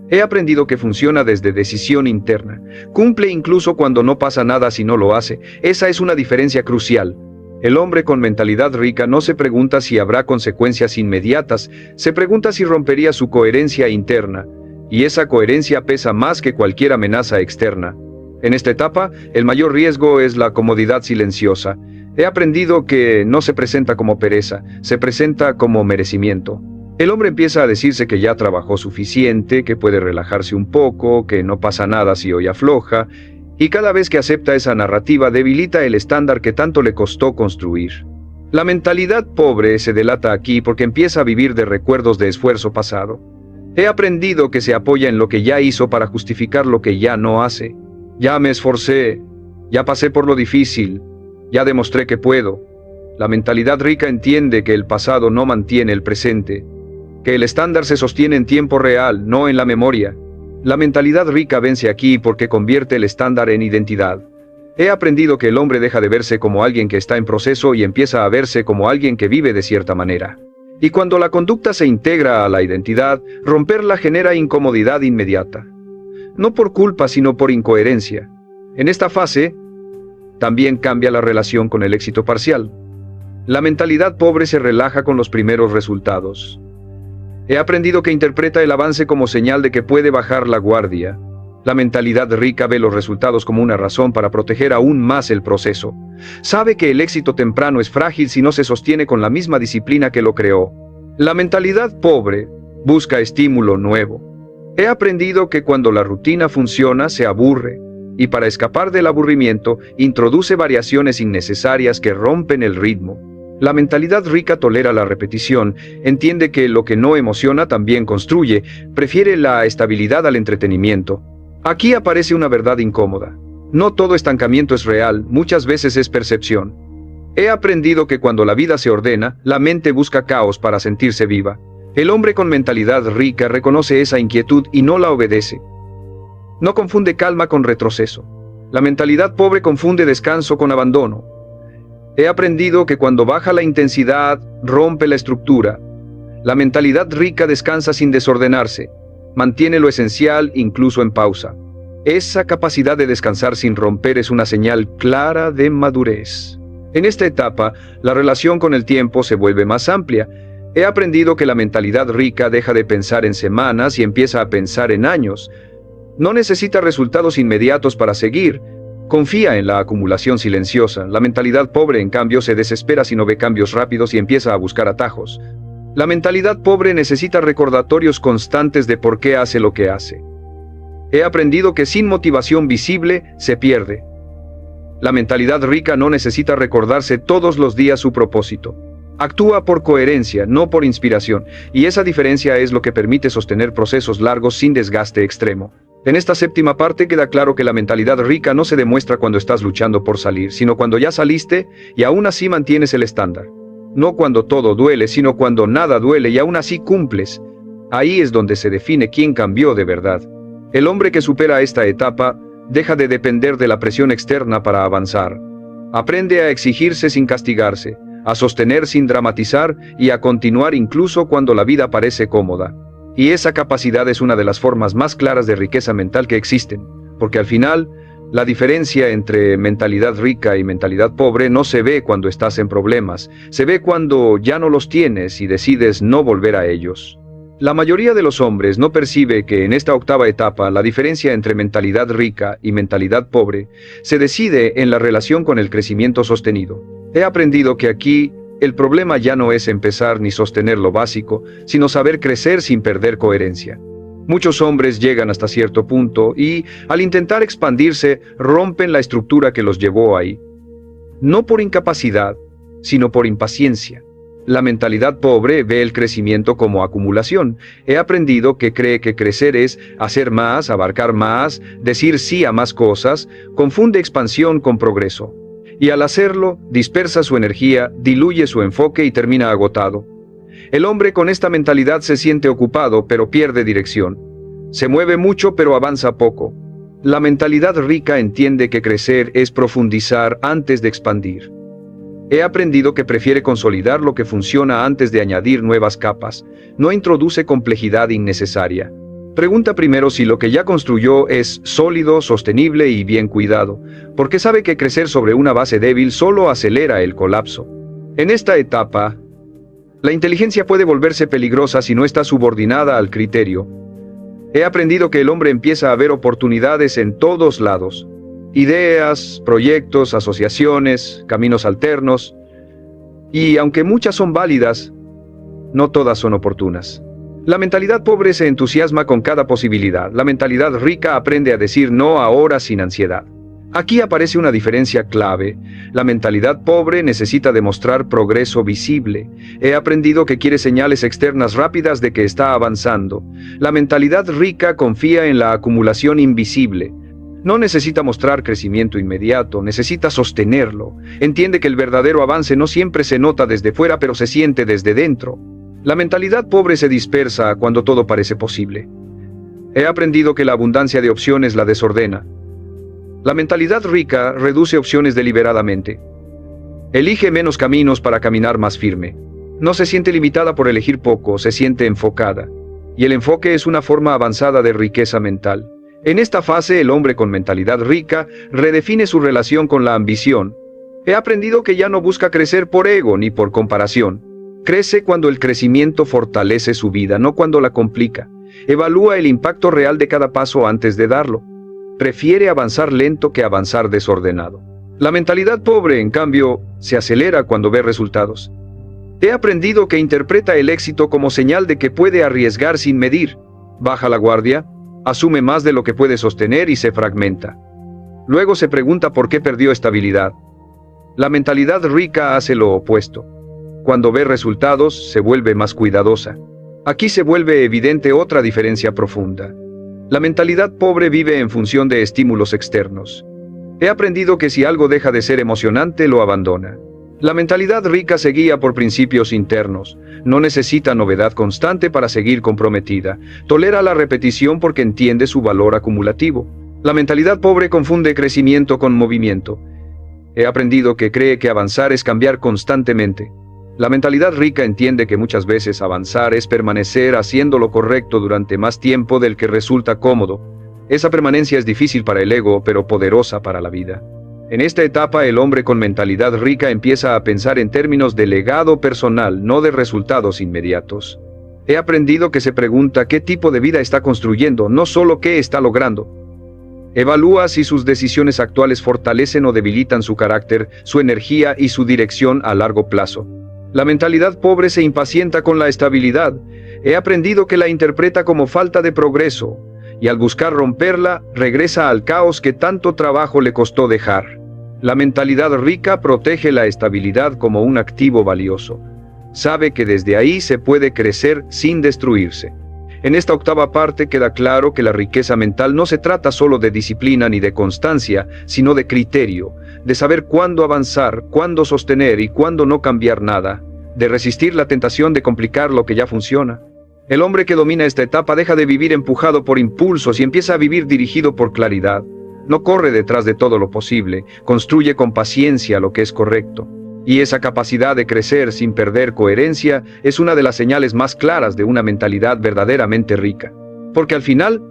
He aprendido que funciona desde decisión interna. Cumple incluso cuando no pasa nada si no lo hace. Esa es una diferencia crucial. El hombre con mentalidad rica no se pregunta si habrá consecuencias inmediatas, se pregunta si rompería su coherencia interna. Y esa coherencia pesa más que cualquier amenaza externa. En esta etapa, el mayor riesgo es la comodidad silenciosa. He aprendido que no se presenta como pereza, se presenta como merecimiento. El hombre empieza a decirse que ya trabajó suficiente, que puede relajarse un poco, que no pasa nada si hoy afloja, y cada vez que acepta esa narrativa debilita el estándar que tanto le costó construir. La mentalidad pobre se delata aquí porque empieza a vivir de recuerdos de esfuerzo pasado. He aprendido que se apoya en lo que ya hizo para justificar lo que ya no hace. Ya me esforcé, ya pasé por lo difícil, ya demostré que puedo. La mentalidad rica entiende que el pasado no mantiene el presente, que el estándar se sostiene en tiempo real, no en la memoria. La mentalidad rica vence aquí porque convierte el estándar en identidad. He aprendido que el hombre deja de verse como alguien que está en proceso y empieza a verse como alguien que vive de cierta manera. Y cuando la conducta se integra a la identidad, romperla genera incomodidad inmediata. No por culpa, sino por incoherencia. En esta fase, también cambia la relación con el éxito parcial. La mentalidad pobre se relaja con los primeros resultados. He aprendido que interpreta el avance como señal de que puede bajar la guardia. La mentalidad rica ve los resultados como una razón para proteger aún más el proceso. Sabe que el éxito temprano es frágil si no se sostiene con la misma disciplina que lo creó. La mentalidad pobre busca estímulo nuevo. He aprendido que cuando la rutina funciona se aburre, y para escapar del aburrimiento introduce variaciones innecesarias que rompen el ritmo. La mentalidad rica tolera la repetición, entiende que lo que no emociona también construye, prefiere la estabilidad al entretenimiento. Aquí aparece una verdad incómoda. No todo estancamiento es real, muchas veces es percepción. He aprendido que cuando la vida se ordena, la mente busca caos para sentirse viva. El hombre con mentalidad rica reconoce esa inquietud y no la obedece. No confunde calma con retroceso. La mentalidad pobre confunde descanso con abandono. He aprendido que cuando baja la intensidad, rompe la estructura. La mentalidad rica descansa sin desordenarse. Mantiene lo esencial incluso en pausa. Esa capacidad de descansar sin romper es una señal clara de madurez. En esta etapa, la relación con el tiempo se vuelve más amplia. He aprendido que la mentalidad rica deja de pensar en semanas y empieza a pensar en años. No necesita resultados inmediatos para seguir. Confía en la acumulación silenciosa. La mentalidad pobre, en cambio, se desespera si no ve cambios rápidos y empieza a buscar atajos. La mentalidad pobre necesita recordatorios constantes de por qué hace lo que hace. He aprendido que sin motivación visible se pierde. La mentalidad rica no necesita recordarse todos los días su propósito. Actúa por coherencia, no por inspiración, y esa diferencia es lo que permite sostener procesos largos sin desgaste extremo. En esta séptima parte queda claro que la mentalidad rica no se demuestra cuando estás luchando por salir, sino cuando ya saliste y aún así mantienes el estándar. No cuando todo duele, sino cuando nada duele y aún así cumples. Ahí es donde se define quién cambió de verdad. El hombre que supera esta etapa deja de depender de la presión externa para avanzar. Aprende a exigirse sin castigarse, a sostener sin dramatizar y a continuar incluso cuando la vida parece cómoda. Y esa capacidad es una de las formas más claras de riqueza mental que existen, porque al final, la diferencia entre mentalidad rica y mentalidad pobre no se ve cuando estás en problemas, se ve cuando ya no los tienes y decides no volver a ellos. La mayoría de los hombres no percibe que en esta octava etapa la diferencia entre mentalidad rica y mentalidad pobre se decide en la relación con el crecimiento sostenido. He aprendido que aquí el problema ya no es empezar ni sostener lo básico, sino saber crecer sin perder coherencia. Muchos hombres llegan hasta cierto punto y, al intentar expandirse, rompen la estructura que los llevó ahí. No por incapacidad, sino por impaciencia. La mentalidad pobre ve el crecimiento como acumulación. He aprendido que cree que crecer es hacer más, abarcar más, decir sí a más cosas, confunde expansión con progreso. Y al hacerlo, dispersa su energía, diluye su enfoque y termina agotado. El hombre con esta mentalidad se siente ocupado, pero pierde dirección. Se mueve mucho, pero avanza poco. La mentalidad rica entiende que crecer es profundizar antes de expandir. He aprendido que prefiere consolidar lo que funciona antes de añadir nuevas capas. No introduce complejidad innecesaria. Pregunta primero si lo que ya construyó es sólido, sostenible y bien cuidado, porque sabe que crecer sobre una base débil solo acelera el colapso. En esta etapa, la inteligencia puede volverse peligrosa si no está subordinada al criterio. He aprendido que el hombre empieza a ver oportunidades en todos lados. Ideas, proyectos, asociaciones, caminos alternos. Y aunque muchas son válidas, no todas son oportunas. La mentalidad pobre se entusiasma con cada posibilidad. La mentalidad rica aprende a decir no ahora sin ansiedad. Aquí aparece una diferencia clave. La mentalidad pobre necesita demostrar progreso visible. He aprendido que quiere señales externas rápidas de que está avanzando. La mentalidad rica confía en la acumulación invisible. No necesita mostrar crecimiento inmediato, necesita sostenerlo. Entiende que el verdadero avance no siempre se nota desde fuera, pero se siente desde dentro. La mentalidad pobre se dispersa cuando todo parece posible. He aprendido que la abundancia de opciones la desordena. La mentalidad rica reduce opciones deliberadamente. Elige menos caminos para caminar más firme. No se siente limitada por elegir poco, se siente enfocada. Y el enfoque es una forma avanzada de riqueza mental. En esta fase, el hombre con mentalidad rica redefine su relación con la ambición. He aprendido que ya no busca crecer por ego ni por comparación. Crece cuando el crecimiento fortalece su vida, no cuando la complica. Evalúa el impacto real de cada paso antes de darlo. Prefiere avanzar lento que avanzar desordenado. La mentalidad pobre, en cambio, se acelera cuando ve resultados. He aprendido que interpreta el éxito como señal de que puede arriesgar sin medir. Baja la guardia, asume más de lo que puede sostener y se fragmenta. Luego se pregunta por qué perdió estabilidad. La mentalidad rica hace lo opuesto. Cuando ve resultados, se vuelve más cuidadosa. Aquí se vuelve evidente otra diferencia profunda. La mentalidad pobre vive en función de estímulos externos. He aprendido que si algo deja de ser emocionante, lo abandona. La mentalidad rica se guía por principios internos. No necesita novedad constante para seguir comprometida. Tolera la repetición porque entiende su valor acumulativo. La mentalidad pobre confunde crecimiento con movimiento. He aprendido que cree que avanzar es cambiar constantemente. La mentalidad rica entiende que muchas veces avanzar es permanecer haciendo lo correcto durante más tiempo del que resulta cómodo. Esa permanencia es difícil para el ego, pero poderosa para la vida. En esta etapa, el hombre con mentalidad rica empieza a pensar en términos de legado personal, no de resultados inmediatos. He aprendido que se pregunta qué tipo de vida está construyendo, no solo qué está logrando. Evalúa si sus decisiones actuales fortalecen o debilitan su carácter, su energía y su dirección a largo plazo. La mentalidad pobre se impacienta con la estabilidad. He aprendido que la interpreta como falta de progreso, y al buscar romperla, regresa al caos que tanto trabajo le costó dejar. La mentalidad rica protege la estabilidad como un activo valioso. Sabe que desde ahí se puede crecer sin destruirse. En esta octava parte queda claro que la riqueza mental no se trata solo de disciplina ni de constancia, sino de criterio, de saber cuándo avanzar, cuándo sostener y cuándo no cambiar nada, de resistir la tentación de complicar lo que ya funciona. El hombre que domina esta etapa deja de vivir empujado por impulsos y empieza a vivir dirigido por claridad. No corre detrás de todo lo posible, construye con paciencia lo que es correcto. Y esa capacidad de crecer sin perder coherencia es una de las señales más claras de una mentalidad verdaderamente rica. Porque al final,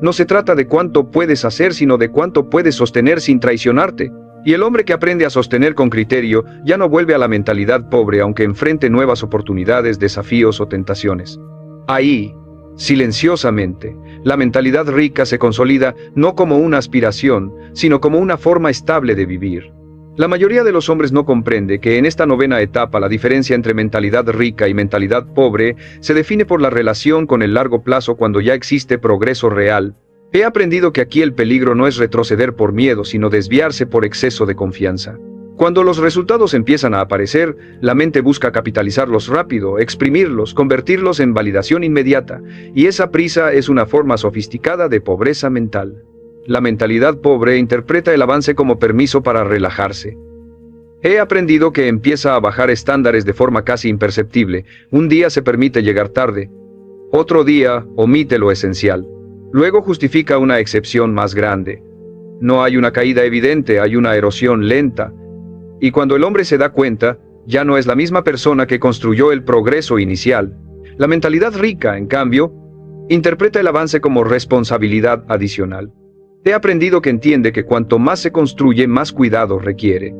no se trata de cuánto puedes hacer, sino de cuánto puedes sostener sin traicionarte. Y el hombre que aprende a sostener con criterio ya no vuelve a la mentalidad pobre aunque enfrente nuevas oportunidades, desafíos o tentaciones. Ahí, silenciosamente, la mentalidad rica se consolida no como una aspiración, sino como una forma estable de vivir. La mayoría de los hombres no comprende que en esta novena etapa la diferencia entre mentalidad rica y mentalidad pobre se define por la relación con el largo plazo cuando ya existe progreso real. He aprendido que aquí el peligro no es retroceder por miedo, sino desviarse por exceso de confianza. Cuando los resultados empiezan a aparecer, la mente busca capitalizarlos rápido, exprimirlos, convertirlos en validación inmediata, y esa prisa es una forma sofisticada de pobreza mental. La mentalidad pobre interpreta el avance como permiso para relajarse. He aprendido que empieza a bajar estándares de forma casi imperceptible. Un día se permite llegar tarde. Otro día omite lo esencial. Luego justifica una excepción más grande. No hay una caída evidente, hay una erosión lenta. Y cuando el hombre se da cuenta, ya no es la misma persona que construyó el progreso inicial. La mentalidad rica, en cambio, interpreta el avance como responsabilidad adicional. He aprendido que entiende que cuanto más se construye, más cuidado requiere.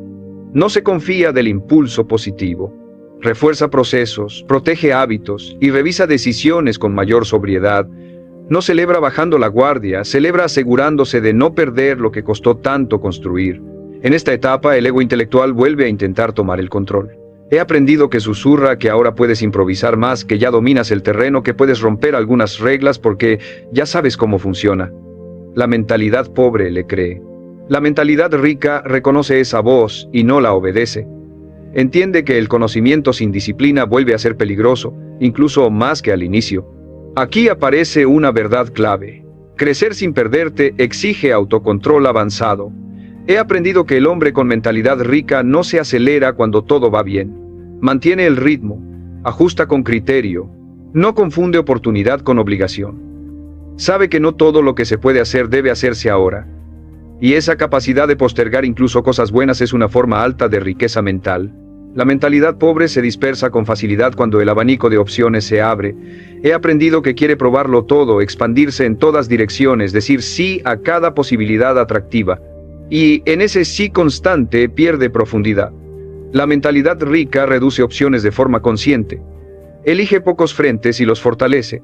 No se confía del impulso positivo. Refuerza procesos, protege hábitos y revisa decisiones con mayor sobriedad. No celebra bajando la guardia, celebra asegurándose de no perder lo que costó tanto construir. En esta etapa, el ego intelectual vuelve a intentar tomar el control. He aprendido que susurra que ahora puedes improvisar más, que ya dominas el terreno, que puedes romper algunas reglas porque ya sabes cómo funciona. La mentalidad pobre le cree. La mentalidad rica reconoce esa voz y no la obedece. Entiende que el conocimiento sin disciplina vuelve a ser peligroso, incluso más que al inicio. Aquí aparece una verdad clave. Crecer sin perderte exige autocontrol avanzado. He aprendido que el hombre con mentalidad rica no se acelera cuando todo va bien. Mantiene el ritmo, ajusta con criterio, no confunde oportunidad con obligación. Sabe que no todo lo que se puede hacer debe hacerse ahora. Y esa capacidad de postergar incluso cosas buenas es una forma alta de riqueza mental. La mentalidad pobre se dispersa con facilidad cuando el abanico de opciones se abre. He aprendido que quiere probarlo todo, expandirse en todas direcciones, decir sí a cada posibilidad atractiva. Y en ese sí constante pierde profundidad. La mentalidad rica reduce opciones de forma consciente. Elige pocos frentes y los fortalece.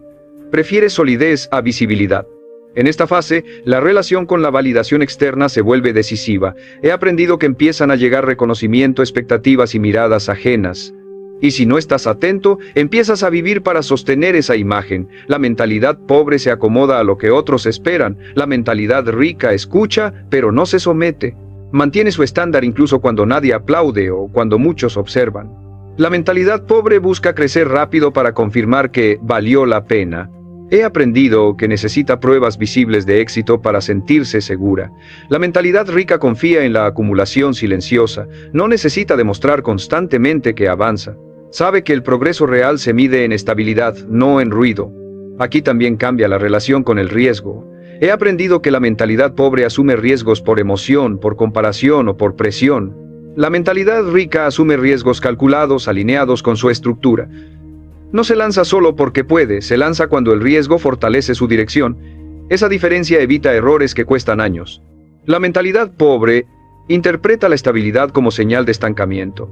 Prefiere solidez a visibilidad. En esta fase, la relación con la validación externa se vuelve decisiva. He aprendido que empiezan a llegar reconocimiento, expectativas y miradas ajenas. Y si no estás atento, empiezas a vivir para sostener esa imagen. La mentalidad pobre se acomoda a lo que otros esperan. La mentalidad rica escucha, pero no se somete. Mantiene su estándar incluso cuando nadie aplaude o cuando muchos observan. La mentalidad pobre busca crecer rápido para confirmar que valió la pena. He aprendido que necesita pruebas visibles de éxito para sentirse segura. La mentalidad rica confía en la acumulación silenciosa, no necesita demostrar constantemente que avanza. Sabe que el progreso real se mide en estabilidad, no en ruido. Aquí también cambia la relación con el riesgo. He aprendido que la mentalidad pobre asume riesgos por emoción, por comparación o por presión. La mentalidad rica asume riesgos calculados, alineados con su estructura. No se lanza solo porque puede, se lanza cuando el riesgo fortalece su dirección. Esa diferencia evita errores que cuestan años. La mentalidad pobre interpreta la estabilidad como señal de estancamiento.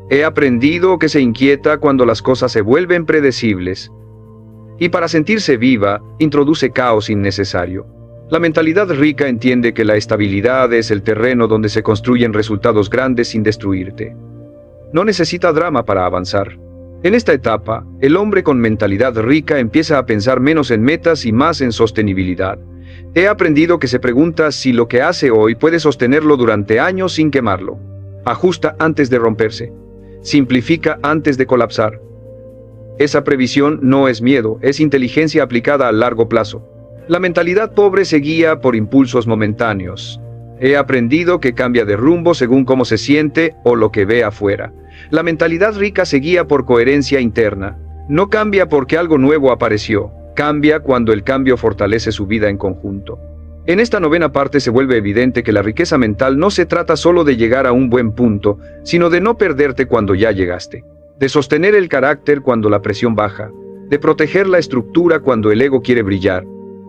He aprendido que se inquieta cuando las cosas se vuelven predecibles. Y para sentirse viva, introduce caos innecesario. La mentalidad rica entiende que la estabilidad es el terreno donde se construyen resultados grandes sin destruirte. No necesita drama para avanzar. En esta etapa, el hombre con mentalidad rica empieza a pensar menos en metas y más en sostenibilidad. He aprendido que se pregunta si lo que hace hoy puede sostenerlo durante años sin quemarlo. Ajusta antes de romperse. Simplifica antes de colapsar. Esa previsión no es miedo, es inteligencia aplicada a largo plazo. La mentalidad pobre se guía por impulsos momentáneos. He aprendido que cambia de rumbo según cómo se siente o lo que ve afuera. La mentalidad rica se guía por coherencia interna. No cambia porque algo nuevo apareció. Cambia cuando el cambio fortalece su vida en conjunto. En esta novena parte se vuelve evidente que la riqueza mental no se trata solo de llegar a un buen punto, sino de no perderte cuando ya llegaste. De sostener el carácter cuando la presión baja. De proteger la estructura cuando el ego quiere brillar.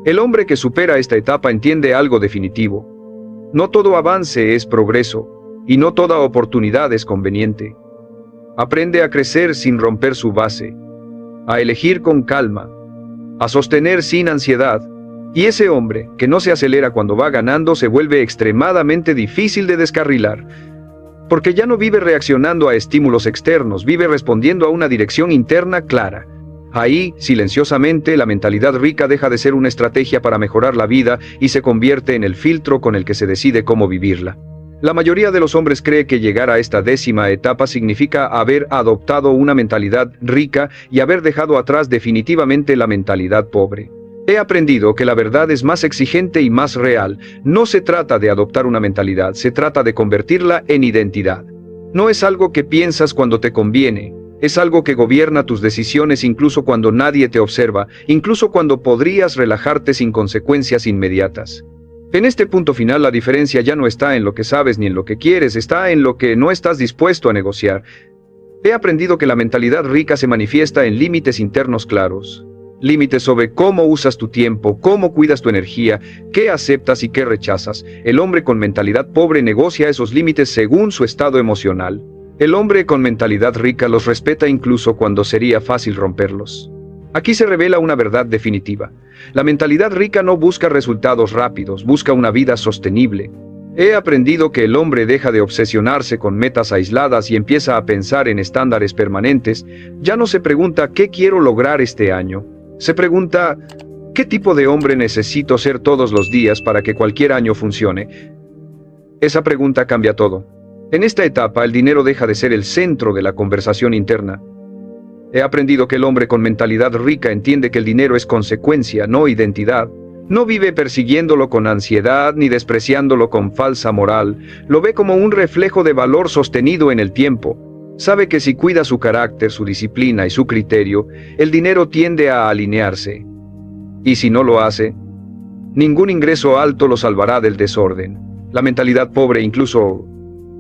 El hombre que supera esta etapa entiende algo definitivo. No todo avance es progreso, y no toda oportunidad es conveniente. Aprende a crecer sin romper su base, a elegir con calma, a sostener sin ansiedad, y ese hombre que no se acelera cuando va ganando se vuelve extremadamente difícil de descarrilar, porque ya no vive reaccionando a estímulos externos, vive respondiendo a una dirección interna clara. Ahí, silenciosamente, la mentalidad rica deja de ser una estrategia para mejorar la vida y se convierte en el filtro con el que se decide cómo vivirla. La mayoría de los hombres cree que llegar a esta décima etapa significa haber adoptado una mentalidad rica y haber dejado atrás definitivamente la mentalidad pobre. He aprendido que la verdad es más exigente y más real. No se trata de adoptar una mentalidad, se trata de convertirla en identidad. No es algo que piensas cuando te conviene. Es algo que gobierna tus decisiones incluso cuando nadie te observa, incluso cuando podrías relajarte sin consecuencias inmediatas. En este punto final la diferencia ya no está en lo que sabes ni en lo que quieres, está en lo que no estás dispuesto a negociar. He aprendido que la mentalidad rica se manifiesta en límites internos claros. Límites sobre cómo usas tu tiempo, cómo cuidas tu energía, qué aceptas y qué rechazas. El hombre con mentalidad pobre negocia esos límites según su estado emocional. El hombre con mentalidad rica los respeta incluso cuando sería fácil romperlos. Aquí se revela una verdad definitiva. La mentalidad rica no busca resultados rápidos, busca una vida sostenible. He aprendido que el hombre deja de obsesionarse con metas aisladas y empieza a pensar en estándares permanentes. Ya no se pregunta ¿qué quiero lograr este año? Se pregunta ¿qué tipo de hombre necesito ser todos los días para que cualquier año funcione? Esa pregunta cambia todo. En esta etapa el dinero deja de ser el centro de la conversación interna. He aprendido que el hombre con mentalidad rica entiende que el dinero es consecuencia, no identidad. No vive persiguiéndolo con ansiedad ni despreciándolo con falsa moral. Lo ve como un reflejo de valor sostenido en el tiempo. Sabe que si cuida su carácter, su disciplina y su criterio, el dinero tiende a alinearse. Y si no lo hace, ningún ingreso alto lo salvará del desorden. La mentalidad pobre incluso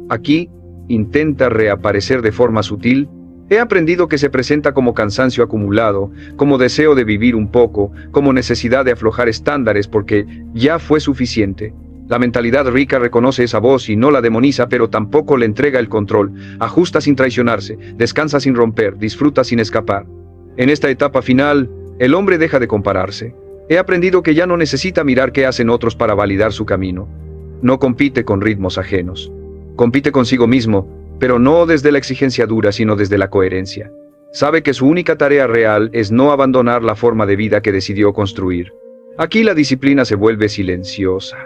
aquí intenta reaparecer de forma sutil. He aprendido que se presenta como cansancio acumulado, como deseo de vivir un poco, como necesidad de aflojar estándares porque ya fue suficiente. La mentalidad rica reconoce esa voz y no la demoniza, pero tampoco le entrega el control. Ajusta sin traicionarse, descansa sin romper, disfruta sin escapar. En esta etapa final, el hombre deja de compararse. He aprendido que ya no necesita mirar qué hacen otros para validar su camino. No compite con ritmos ajenos. Compite consigo mismo, pero no desde la exigencia dura, sino desde la coherencia. Sabe que su única tarea real es no abandonar la forma de vida que decidió construir. Aquí la disciplina se vuelve silenciosa.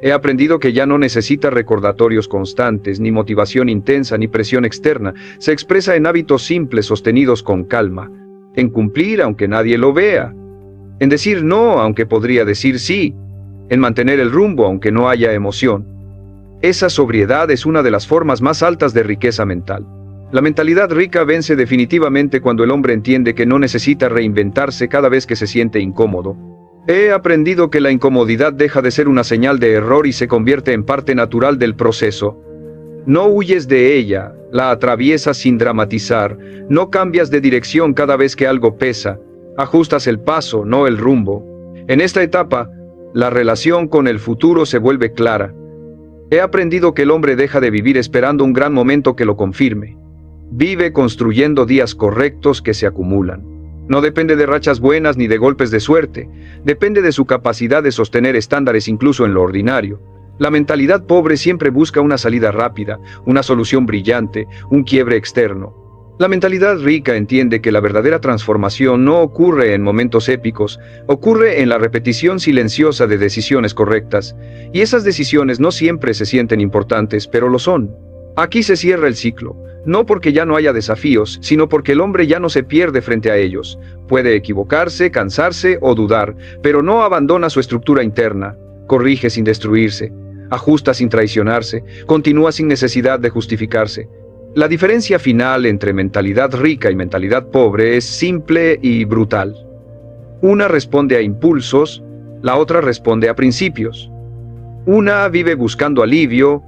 He aprendido que ya no necesita recordatorios constantes, ni motivación intensa, ni presión externa. Se expresa en hábitos simples sostenidos con calma. En cumplir aunque nadie lo vea. En decir no aunque podría decir sí. En mantener el rumbo aunque no haya emoción. Esa sobriedad es una de las formas más altas de riqueza mental. La mentalidad rica vence definitivamente cuando el hombre entiende que no necesita reinventarse cada vez que se siente incómodo. He aprendido que la incomodidad deja de ser una señal de error y se convierte en parte natural del proceso. No huyes de ella, la atraviesas sin dramatizar, no cambias de dirección cada vez que algo pesa, ajustas el paso, no el rumbo. En esta etapa, la relación con el futuro se vuelve clara. He aprendido que el hombre deja de vivir esperando un gran momento que lo confirme. Vive construyendo días correctos que se acumulan. No depende de rachas buenas ni de golpes de suerte. Depende de su capacidad de sostener estándares incluso en lo ordinario. La mentalidad pobre siempre busca una salida rápida, una solución brillante, un quiebre externo. La mentalidad rica entiende que la verdadera transformación no ocurre en momentos épicos, ocurre en la repetición silenciosa de decisiones correctas, y esas decisiones no siempre se sienten importantes, pero lo son. Aquí se cierra el ciclo, no porque ya no haya desafíos, sino porque el hombre ya no se pierde frente a ellos. Puede equivocarse, cansarse o dudar, pero no abandona su estructura interna, corrige sin destruirse, ajusta sin traicionarse, continúa sin necesidad de justificarse. La diferencia final entre mentalidad rica y mentalidad pobre es simple y brutal. Una responde a impulsos, la otra responde a principios. Una vive buscando alivio,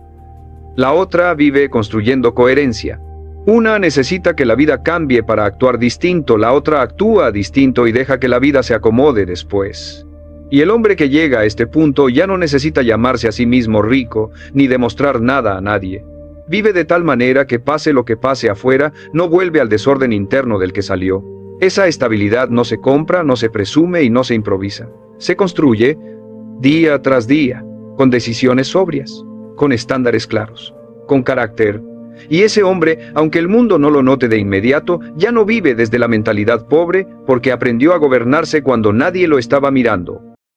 la otra vive construyendo coherencia. Una necesita que la vida cambie para actuar distinto, la otra actúa distinto y deja que la vida se acomode después. Y el hombre que llega a este punto ya no necesita llamarse a sí mismo rico, ni demostrar nada a nadie. Vive de tal manera que pase lo que pase afuera, no vuelve al desorden interno del que salió. Esa estabilidad no se compra, no se presume y no se improvisa. Se construye día tras día, con decisiones sobrias, con estándares claros, con carácter. Y ese hombre, aunque el mundo no lo note de inmediato, ya no vive desde la mentalidad pobre porque aprendió a gobernarse cuando nadie lo estaba mirando.